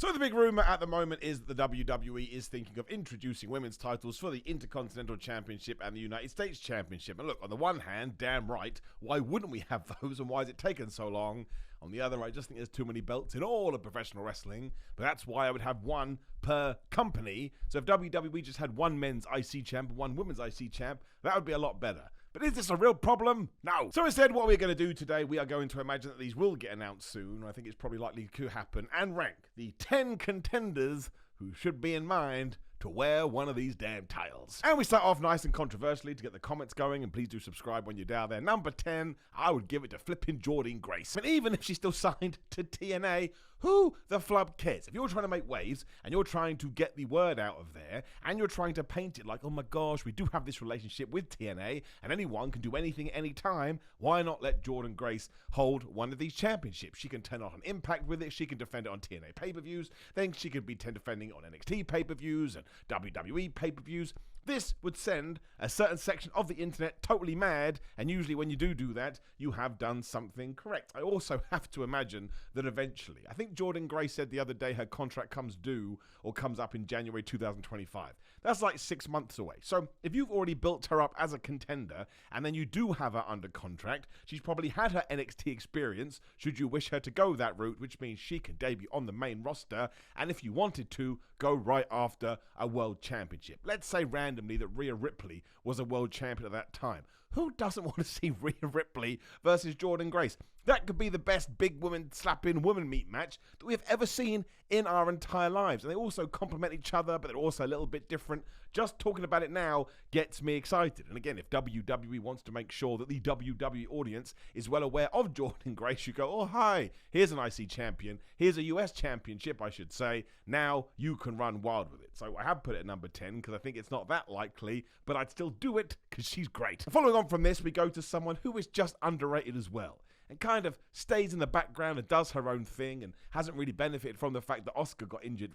So the big rumor at the moment is that the WWE is thinking of introducing women's titles for the Intercontinental Championship and the United States Championship. And look, on the one hand, damn right, why wouldn't we have those and why has it taken so long? On the other, I just think there's too many belts in all of professional wrestling, but that's why I would have one per company. So if WWE just had one men's IC champ and one women's IC champ, that would be a lot better. But is this a real problem? No. So instead, what we're going to do today, we are going to imagine that these will get announced soon. I think it's probably likely to happen, and rank the 10 contenders who should be in mind to wear one of these damn titles. And we start off nice and controversially to get the comments going, and please do subscribe when you're down there. Number 10, I would give it to flipping Jordynne Grace. And even if she's still signed to TNA, who the flub cares? If you're trying to make waves, and you're trying to get the word out of there, and you're trying to paint it like, oh my gosh, we do have this relationship with TNA, and anyone can do anything at any time, why not let Jordynne Grace hold one of these championships? She can turn on an Impact with it, she can defend it on TNA pay-per-views, then she could be defending it on NXT pay-per-views, and WWE pay-per-views. This would send a certain section of the internet totally mad, and usually when you do that, you have done something correct. I also have to imagine that eventually, I think Jordynne Grace said the other day her contract comes due or comes up in January 2025. That's like 6 months away. So if you've already built her up as a contender, and then you do have her under contract, she's probably had her NXT experience, should you wish her to go that route, which means she can debut on the main roster, and if you wanted to, go right after a world championship. Let's say randomly that Rhea Ripley was a world champion at that time. Who doesn't want to see Rhea Ripley versus Jordynne Grace? That could be the best big woman slap-in woman meat match that we've ever seen in our entire lives. And they also complement each other, but they're also a little bit different. Just talking about it now gets me excited. And again, if WWE wants to make sure that the WWE audience is well aware of Jordynne Grace, you go, oh, hi, here's an IC champion. Here's a US championship, I should say. Now you can run wild with it. So I have put it at number 10 because I think it's not that likely, but I'd still do it because she's great. Following on from this, we go to someone who is just underrated as well, and kind of stays in the background and does her own thing and hasn't really benefited from the fact that Asuka got injured,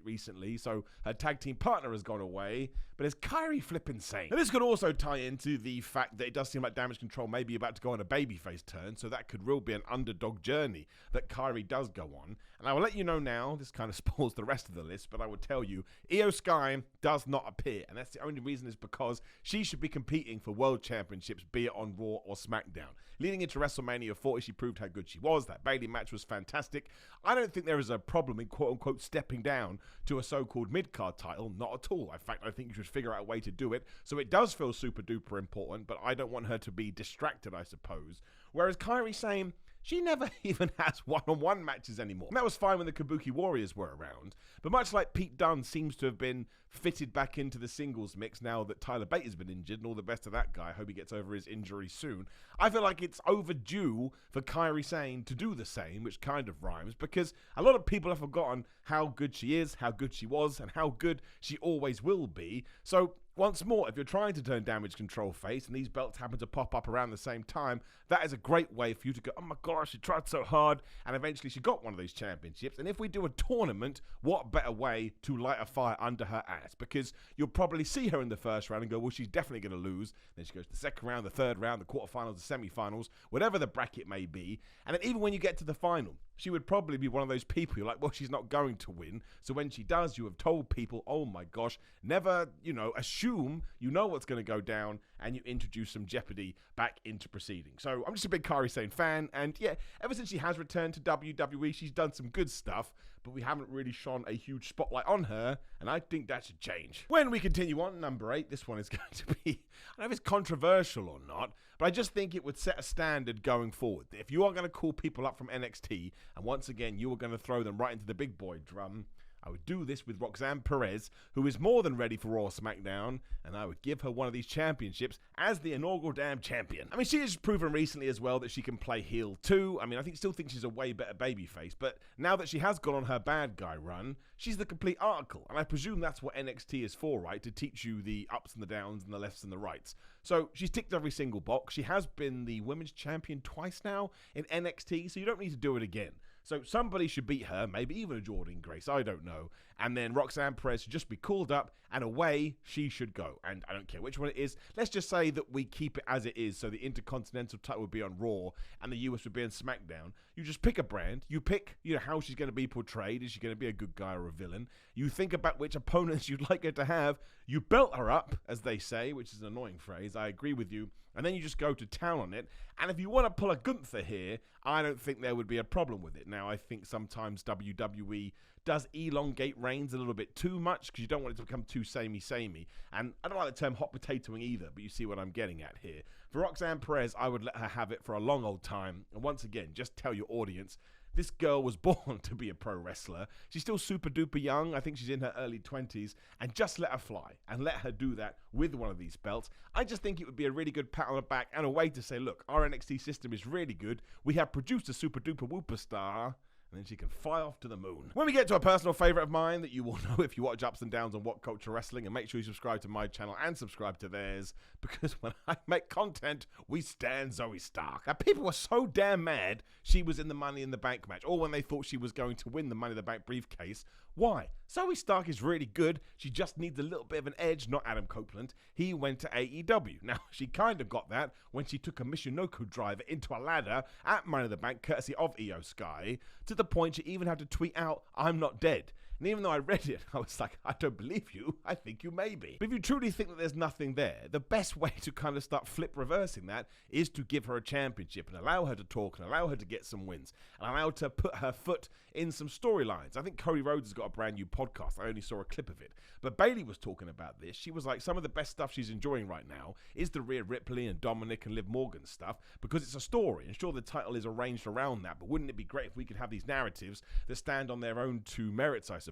recently, so her tag team partner has gone away, but it's Kairi flippin' Sane. Now this could also tie into the fact that it does seem like Damage Control may be about to go on a babyface turn, so that could really be an underdog journey that Kairi does go on. And I will let you know now, this kind of spoils the rest of the list, but I will tell you, Io Sky does not appear, and that's the only reason is because she should be competing for world championships, be it on Raw or SmackDown. Leading into WrestleMania 40, she proved how good she was. That Bayley match was fantastic. I don't think there is a problem in quote-unquote stepping down to a so-called mid-card title. Not at all. In fact, I think you should figure out a way to do it. So it does feel super-duper important, but I don't want her to be distracted, I suppose. Whereas Kairi Sane, she never even has one-on-one matches anymore. And that was fine when the Kabuki Warriors were around. But much like Pete Dunne seems to have been fitted back into the singles mix now that Tyler Bate has been injured, and all the best to that guy. I hope he gets over his injury soon. I feel like it's overdue for Kairi Sane to do the same, which kind of rhymes, because a lot of people have forgotten how good she is, how good she was, and how good she always will be. So once more, if you're trying to turn Damage Control face and these belts happen to pop up around the same time, that is a great way for you to go, oh my gosh, she tried so hard, and eventually she got one of these championships. And if we do a tournament, what better way to light a fire under her ass? Because you'll probably see her in the first round and go, well, she's definitely going to lose. Then she goes to the second round, the third round, the quarterfinals, the semifinals, whatever the bracket may be. And then even when you get to the final, she would probably be one of those people you're like, well, she's not going to win. So when she does, you have told people, oh my gosh, never, assume you know what's going to go down, and you introduce some jeopardy back into proceedings. So I'm just a big Kairi Sane fan, and yeah, ever since she has returned to WWE, she's done some good stuff, but we haven't really shone a huge spotlight on her, and I think that should change. When we continue on, number 8, this one is going to be, I don't know if it's controversial or not, but I just think it would set a standard going forward. If you are going to call people up from NXT, and once again, you are going to throw them right into the big boy drum, I would do this with Roxanne Perez, who is more than ready for Raw or SmackDown, and I would give her one of these championships as the inaugural damn champion. I mean, she has proven recently as well that she can play heel too. I mean, I still think she's a way better babyface, but now that she has gone on her bad guy run, she's the complete article, and I presume that's what NXT is for, right? To teach you the ups and the downs and the lefts and the rights. So she's ticked every single box. She has been the women's champion twice now in NXT, so you don't need to do it again. So somebody should beat her, maybe even a Jordan Grace, I don't know. And then Roxanne Perez should just be called up, and away she should go. And I don't care which one it is. Let's just say that we keep it as it is. So the Intercontinental title would be on Raw, and the US would be on SmackDown. You just pick a brand. You pick, how she's going to be portrayed. Is she going to be a good guy or a villain? You think about which opponents you'd like her to have. You belt her up, as they say, which is an annoying phrase. I agree with you. And then you just go to town on it. And if you want to pull a Gunther here, I don't think there would be a problem with it. Now, I think sometimes WWE does elongate reigns a little bit too much because you don't want it to become too samey. And I don't like the term hot potatoing either, but you see what I'm getting at here. For Roxanne Perez, I would let her have it for a long old time. And once again, just tell your audience, this girl was born to be a pro wrestler. She's still super duper young. I think she's in her early 20s. And just let her fly and let her do that with one of these belts. I just think it would be a really good pat on the back and a way to say, look, our NXT system is really good. We have produced a super duper whooper star. And then she can fly off to the moon. When we get to a personal favorite of mine that you will know if you watch Ups and Downs on What Culture Wrestling, and make sure you subscribe to my channel and subscribe to theirs, because when I make content, we stand Zoe Stark. Now, people were so damn mad she was in the Money in the Bank match, or when they thought she was going to win the Money in the Bank briefcase. Why? Zoe Stark is really good. She just needs a little bit of an edge, not Adam Copeland. He went to AEW. Now, she kind of got that when she took a Michinoku driver into a ladder at Money in the Bank, courtesy of Io Sky, to the point she even had to tweet out, "I'm not dead." And even though I read it, I was like, I don't believe you. I think you may be. But if you truly think that there's nothing there, the best way to kind of start flip reversing that is to give her a championship and allow her to talk and allow her to get some wins and allow her to put her foot in some storylines. I think Cody Rhodes has got a brand new podcast. I only saw a clip of it. But Bayley was talking about this. She was like, some of the best stuff she's enjoying right now is the Rhea Ripley and Dominic and Liv Morgan stuff because it's a story. And sure, the title is arranged around that, but wouldn't it be great if we could have these narratives that stand on their own two merits, I suppose.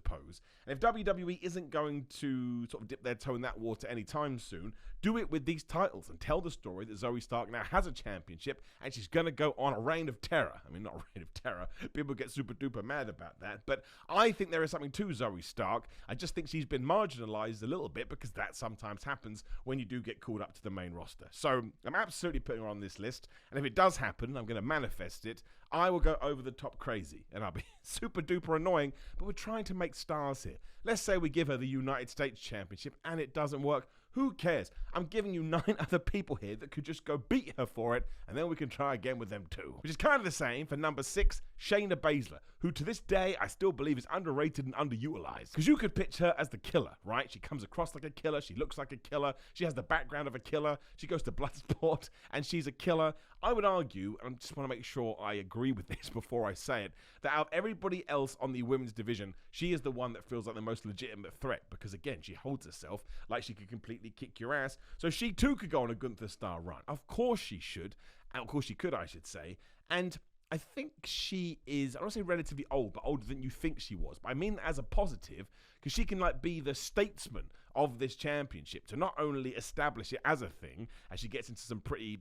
And if WWE isn't going to sort of dip their toe in that water anytime soon, do it with these titles and tell the story that Zoe Stark now has a championship and she's going to go on a reign of terror. I mean, not a reign of terror. People get super duper mad about that. But I think there is something to Zoe Stark. I just think she's been marginalized a little bit because that sometimes happens when you do get called up to the main roster. So I'm absolutely putting her on this list. And if it does happen, I'm going to manifest it. I will go over the top crazy and I'll be super duper annoying, but we're trying to make stars here. Let's say we give her the United States Championship and it doesn't work. Who cares? I'm giving you 9 other people here that could just go beat her for it, and then we can try again with them too. Which is kind of the same for number 6, Shaina Baszler, who to this day I still believe is underrated and underutilized. Because you could pitch her as the killer, right? She comes across like a killer, she looks like a killer, she has the background of a killer, she goes to Bloodsport, and she's a killer. I would argue, and I just want to make sure I agree with this before I say it, that out of everybody else on the women's division, she is the one that feels like the most legitimate threat, because again, she holds herself like she could completely kick your ass, so she too could go on a Gunther Star run. Of course she should, and of course she could, I should say, and I think she is, I don't want to say relatively old, but older than you think she was, but I mean as a positive, because she can like be the statesman of this championship to not only establish it as a thing, as she gets into some pretty,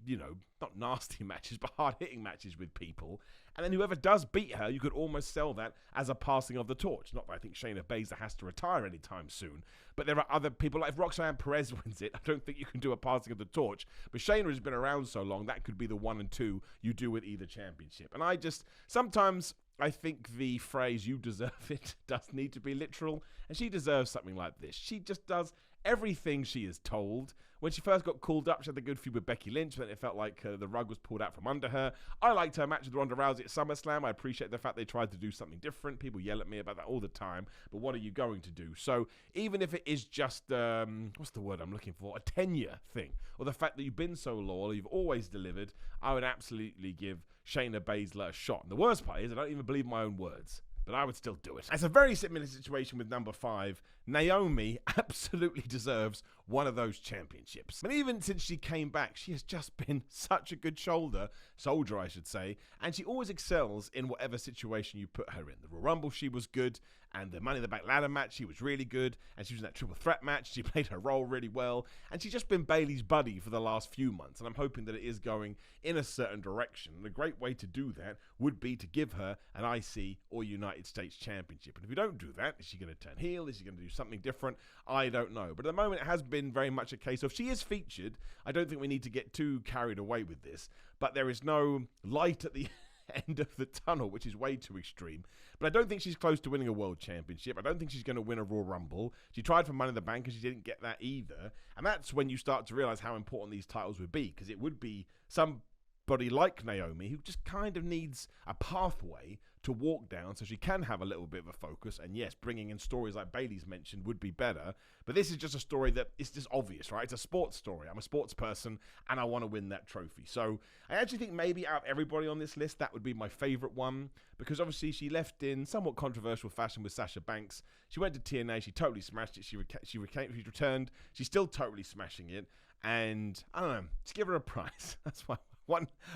not nasty matches, but hard-hitting matches with people, and then whoever does beat her, you could almost sell that as a passing of the torch. Not that I think Shaina Baszler has to retire anytime soon, but there are other people, like if Roxanne Perez wins it, I don't think you can do a passing of the torch, but Shaina has been around so long, that could be the 1 and 2 you do with either championship. And sometimes I think the phrase, "you deserve it," does need to be literal, and she deserves something like this. She just does everything she is told. When she first got called up, she had the good feud with Becky Lynch, but it felt like the rug was pulled out from under her. I liked her match with Ronda Rousey at SummerSlam. I appreciate the fact they tried to do something different. People yell at me about that all the time, but what are you going to do? So even if it is just, what's the word I'm looking for, a tenure thing, or the fact that you've been so loyal, you've always delivered, I would absolutely give Shaina Baszler a shot. And the worst part is I don't even believe my own words, but I would still do it. It's a very similar situation with number 5. Naomi absolutely deserves one of those championships. And even since she came back, she has just been such a good soldier, I should say, and she always excels in whatever situation you put her in. The Royal Rumble, she was good, and the Money in the Bank ladder match, she was really good, and she was in that triple threat match, she played her role really well, and she's just been Bayley's buddy for the last few months, and I'm hoping that it is going in a certain direction. And a great way to do that would be to give her an IC or United States Championship. And if you don't do that, is she going to turn heel? Is she going to do something different? I don't know. But at the moment, it has been very much a case of she is featured. I don't think we need to get too carried away with this, but there is no light at the end of the tunnel, which is way too extreme. But I don't think she's close to winning a world championship. I don't think she's going to win a Royal Rumble. She tried for Money in the Bank and she didn't get that either. And that's when you start to realize how important these titles would be, because it would be somebody like Naomi who just kind of needs a pathway to walk down so she can have a little bit of a focus. And yes, bringing in stories like Bayley's mentioned would be better, but this is just a story that is just obvious, right? It's a sports story. I'm a sports person and I want to win that trophy. So I actually think maybe out of everybody on this list, that would be my favorite one, because obviously she left in somewhat controversial fashion with Sasha Banks. She went to TNA, she totally smashed it. She returned, she's still totally smashing it. And I don't know, just give her a prize. That's why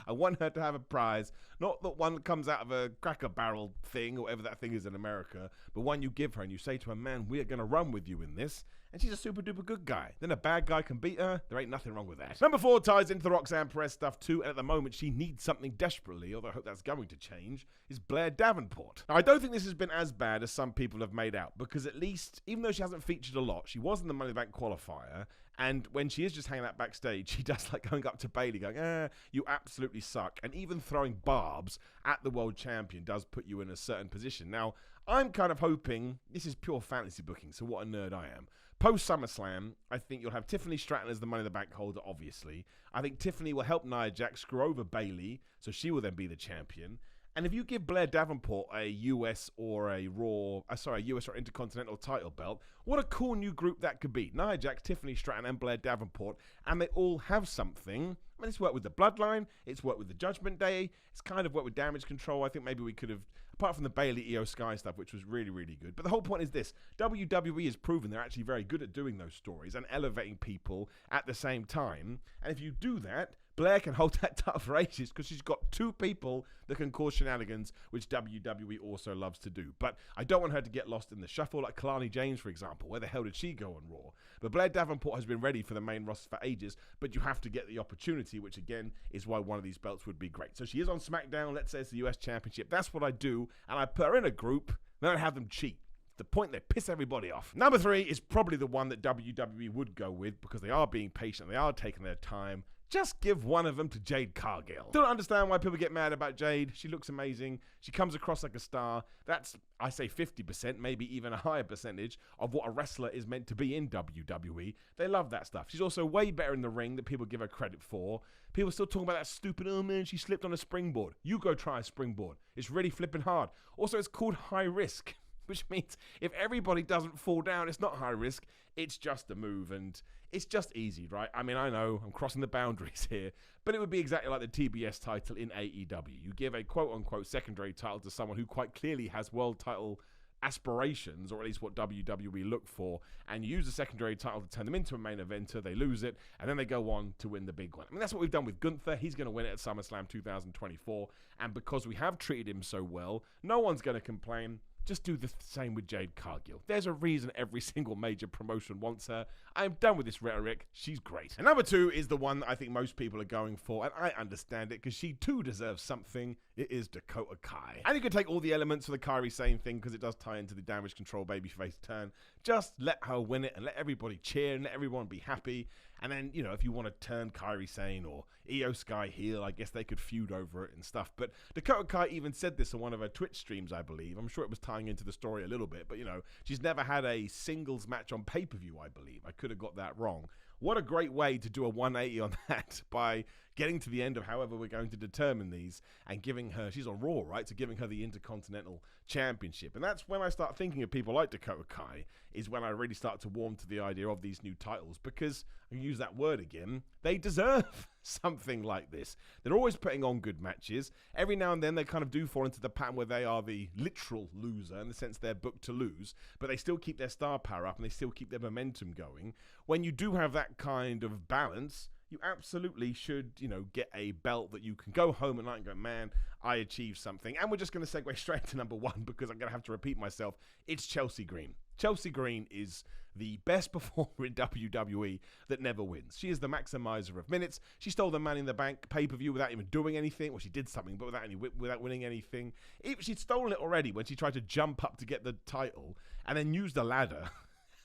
I want her to have a prize, not that one that comes out of a Cracker Barrel thing or whatever that thing is in America, but one you give her and you say to her, man, we are going to run with you in this. And she's a super duper good guy. Then a bad guy can beat her. There ain't nothing wrong with that. Number 4 ties into the Roxanne Perez stuff too, and at the moment she needs something desperately, although I hope that's going to change, is Blair Davenport. Now, I don't think this has been as bad as some people have made out, because at least, even though she hasn't featured a lot, she was in the Money in the Bank qualifier, and when she is just hanging out backstage, she does like going up to Bayley going, you absolutely suck. And even throwing barbs at the world champion does put you in a certain position. Now, I'm kind of hoping, this is pure fantasy booking, so what a nerd I am. Post SummerSlam, I think you'll have Tiffany Stratton as the Money in the Bank holder, obviously. I think Tiffany will help Nia Jax screw over Bayley, so she will then be the champion. And if you give Blair Davenport a US or Intercontinental title belt, what a cool new group that could be. Nia Jax, Tiffany Stratton, and Blair Davenport, and they all have something. I mean, it's worked with the Bloodline, it's worked with the Judgment Day, it's kind of worked with Damage Control. I think maybe we could have, apart from the Bayley Io Sky stuff, which was really, really good. But the whole point is this: WWE has proven they're actually very good at doing those stories and elevating people at the same time. And if you do that, Blair can hold that title for ages, because she's got 2 people that can cause shenanigans, which WWE also loves to do. But I don't want her to get lost in the shuffle like Kalani James, for example. Where the hell did she go on Raw? But Blair Davenport has been ready for the main roster for ages, but you have to get the opportunity, which again is why one of these belts would be great. So she is on SmackDown. Let's say it's the US Championship. That's what I do, and I put her in a group. Then I have them cheat. The point, they piss everybody off. Number 3 is probably the one that WWE would go with, because they are being patient, they are taking their time. Just give one of them to Jade Carill. Don't understand why people get mad about Jade. She looks amazing. She comes across like a star. That's, I say 50%, maybe even a higher percentage of what a wrestler is meant to be in WWE. They love that stuff. She's also way better in the ring than people give her credit for. People still talking about that stupid, oh man, she slipped on a springboard. You go try a springboard. It's really flipping hard. Also, it's called high risk, which means if everybody doesn't fall down, it's not high risk. It's just a move, and it's just easy, right? I mean, I know I'm crossing the boundaries here, but it would be exactly like the TBS title in AEW. You give a quote-unquote secondary title to someone who quite clearly has world title aspirations, or at least what WWE look for, and you use the secondary title to turn them into a main eventer. They lose it, and then they go on to win the big one. I mean, that's what we've done with Gunther. He's going to win it at SummerSlam 2024, and because we have treated him so well, no one's going to complain. Just do the same with Jade Carill. There's a reason every single major promotion wants her. I'm done with this rhetoric. She's great. And number 2 is the one that I think most people are going for, and I understand it, because she too deserves something. It is Dakota Kai. And you can take all the elements of the Kairi Sane thing, because it does tie into the Damage Control babyface turn. Just let her win it and let everybody cheer and let everyone be happy. And then, you know, if you want to turn Kairi Sane or Io Sky heel, I guess they could feud over it and stuff. But Dakota Kai even said this on one of her Twitch streams, I believe. I'm sure it was tying into the story a little bit, but, you know, she's never had a singles match on pay-per-view, I believe. I could have got that wrong. What a great way to do a 180 on that, by getting to the end of however we're going to determine these and giving her, she's on Raw, right? So giving her the Intercontinental Championship. And that's when I start thinking of people like Dakota Kai, is when I really start to warm to the idea of these new titles, because, I use that word again, they deserve something like this. They're always putting on good matches. Every now and then they kind of do fall into the pattern where they are the literal loser, in the sense they're booked to lose, but they still keep their star power up and they still keep their momentum going. When you do have that kind of balance, you absolutely should, you know, get a belt that you can go home at night and go, man, I achieved something. And we're just going to segue straight to number 1, because I'm going to have to repeat myself. It's Chelsea Green. Chelsea Green is the best performer in WWE that never wins. She is the maximizer of minutes. She stole the Money in the Bank pay-per-view without even doing anything. Well, she did something, but without winning anything. She'd stolen it already when she tried to jump up to get the title and then used the ladder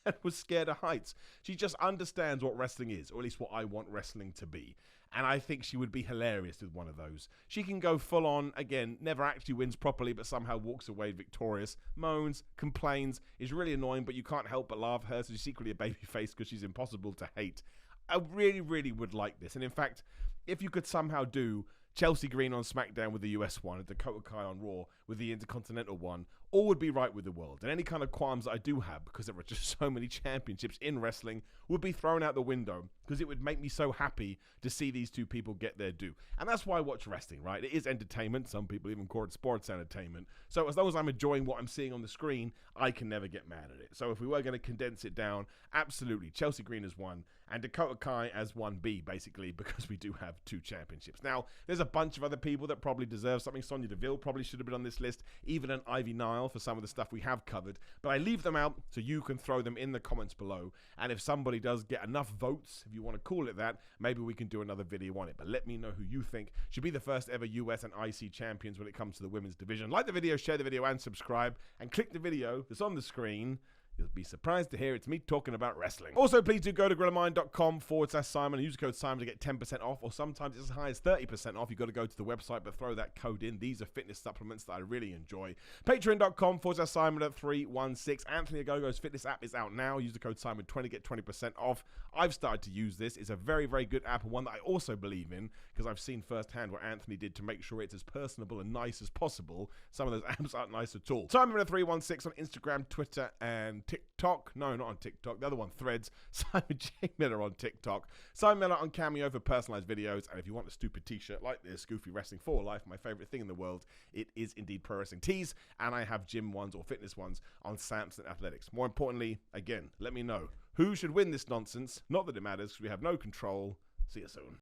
and was scared of heights. She just understands what wrestling is, or at least what I want wrestling to be. And I think she would be hilarious with one of those. She can go full on, again, never actually wins properly, but somehow walks away victorious, moans, complains, is really annoying, but you can't help but laugh at her, so she's secretly a babyface because she's impossible to hate. I really, really would like this. And in fact, if you could somehow do Chelsea Green on SmackDown with the US one, and Dakota Kai on Raw with the Intercontinental one, all would be right with the world. And any kind of qualms that I do have, because there are just so many championships in wrestling, would be thrown out the window, because it would make me so happy to see these two people get their due. And that's why I watch wrestling, right? It is entertainment. Some people even call it sports entertainment. So as long as I'm enjoying what I'm seeing on the screen, I can never get mad at it. So if we were going to condense it down, absolutely, Chelsea Green as one, and Dakota Kai as 1B, basically, because we do have two championships. Now, there's a bunch of other people that probably deserve something. Sonya Deville probably should have been on this list, even an Ivy Nile for some of the stuff we have covered. But I leave them out so you can throw them in the comments below. And if somebody does get enough votes, if you want to call it that, maybe we can do another video on it. But let me know who you think should be the first ever US and IC champions when it comes to the women's division. Like the video, share the video, and subscribe. And click the video that's on the screen. You'll be surprised to hear it's me talking about wrestling. Also, please do go to GorillaMind.com/Simon and use the code Simon to get 10% off, or sometimes it's as high as 30% off. You've got to go to the website, but throw that code in. These are fitness supplements that I really enjoy. Patreon.com/Simon at 316. Anthony Ogogo's fitness app is out now. Use the code Simon20, get 20% off. I've started to use this. It's a very, very good app, and one that I also believe in, because I've seen firsthand what Anthony did to make sure it's as personable and nice as possible. Some of those apps aren't nice at all. Simon at 316 on Instagram, Twitter, and TikTok. No, not on TikTok. The other one, Threads. Simon J. Miller on TikTok. Simon Miller on Cameo for personalized videos. And if you want a stupid t-shirt like this, Goofy Wrestling for Life, my favorite thing in the world, it is indeed Pro Wrestling Tees. And I have gym ones or fitness ones on Samson Athletics. More importantly, again, let me know who should win this nonsense. Not that it matters, because we have no control. See you soon.